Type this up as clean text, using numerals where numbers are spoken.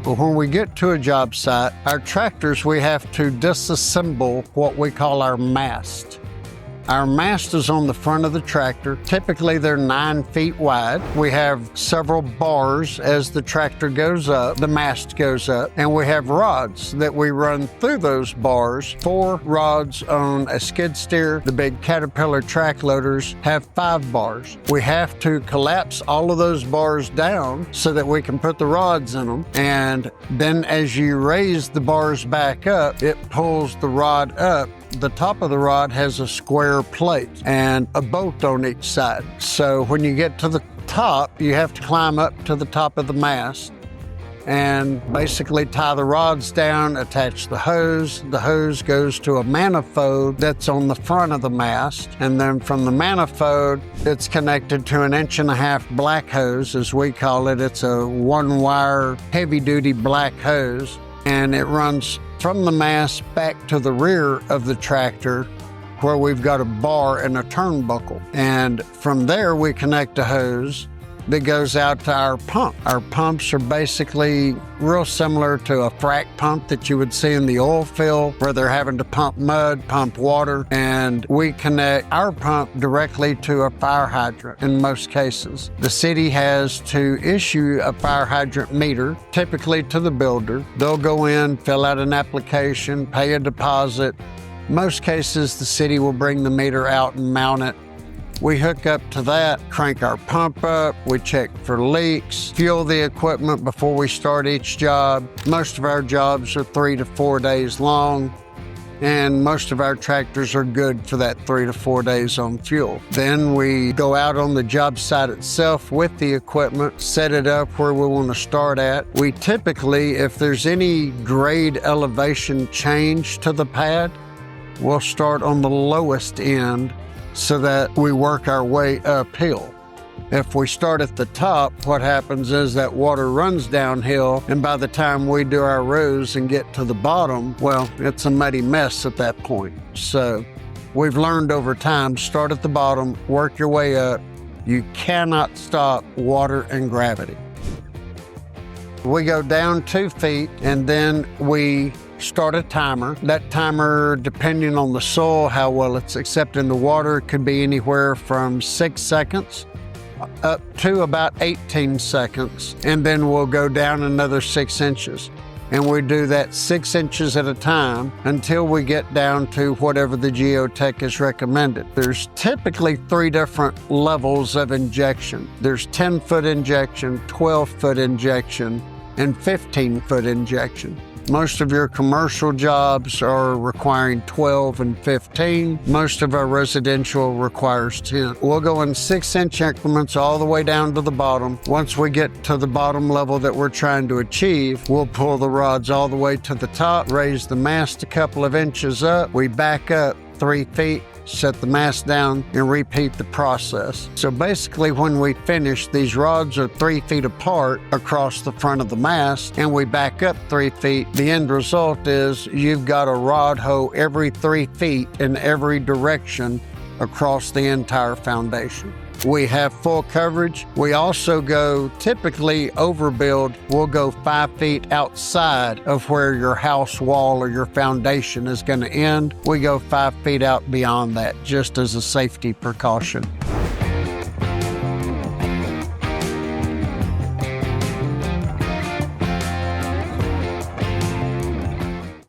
But when we get to a job site, our tractors, we have to disassemble what we call our mast. Our mast is on the front of the tractor. Typically, they're 9 feet wide. We have several bars as the tractor goes up, the mast goes up, and we have rods that we run through those bars. 4 rods on a skid steer. The big Caterpillar track loaders have 5 bars. We have to collapse all of those bars down so that we can put the rods in them. And then as you raise the bars back up, it pulls the rod up. The top of the rod has a square plate and a bolt on each side. So when you get to the top, you have to climb up to the top of the mast and basically tie the rods down, attach the hose. The hose goes to a manifold that's on the front of the mast. And then from the manifold, it's connected to an 1.5-inch black hose, as we call it. It's a 1-wire, heavy-duty black hose, and it runs from the mast back to the rear of the tractor where we've got a bar and a turnbuckle. And from there, we connect a hose that goes out to our pump. Our pumps are basically real similar to a frac pump that you would see in the oil field where they're having to pump mud, pump water, and we connect our pump directly to a fire hydrant in most cases. The city has to issue a fire hydrant meter, typically to the builder. They'll go in, fill out an application, pay a deposit. Most cases, the city will bring the meter out and mount it. We hook up to that, crank our pump up, we check for leaks, fuel the equipment before we start each job. Most of our jobs are 3 to 4 days long, and most of our tractors are good for that 3 to 4 days on fuel. Then we go out on the job site itself with the equipment, set it up where we want to start at. We typically, if there's any grade elevation change to the pad, we'll start on the lowest end so that we work our way uphill. If we start at the top, what happens is that water runs downhill, and by the time we do our rows and get to the bottom, well, it's a muddy mess at that point. So we've learned over time, start at the bottom, work your way up. You cannot stop water and gravity. We go down 2 feet, and then we start a timer. That timer, depending on the soil, how well it's accepting the water, could be anywhere from 6 seconds up to about 18 seconds. And then we'll go down another 6 inches. And we do that 6 inches at a time until we get down to whatever the geotech has recommended. There's typically 3 different levels of injection. There's 10-foot injection, 12-foot injection, and 15-foot injection. Most of your commercial jobs are requiring 12 and 15. Most of our residential requires 10. We'll go in 6-inch increments all the way down to the bottom. Once we get to the bottom level that we're trying to achieve, we'll pull the rods all the way to the top, raise the mast a couple of inches up. We back up 3 feet, set the mast down, and repeat the process. So basically, when we finish, these rods are 3 feet apart across the front of the mast, and we back up 3 feet. The end result is you've got a rod hoe every 3 feet in every direction across the entire foundation. We have full coverage. We also go typically overbuild. We'll go 5 feet outside of where your house wall or your foundation is going to end. We go 5 feet out beyond that just as a safety precaution.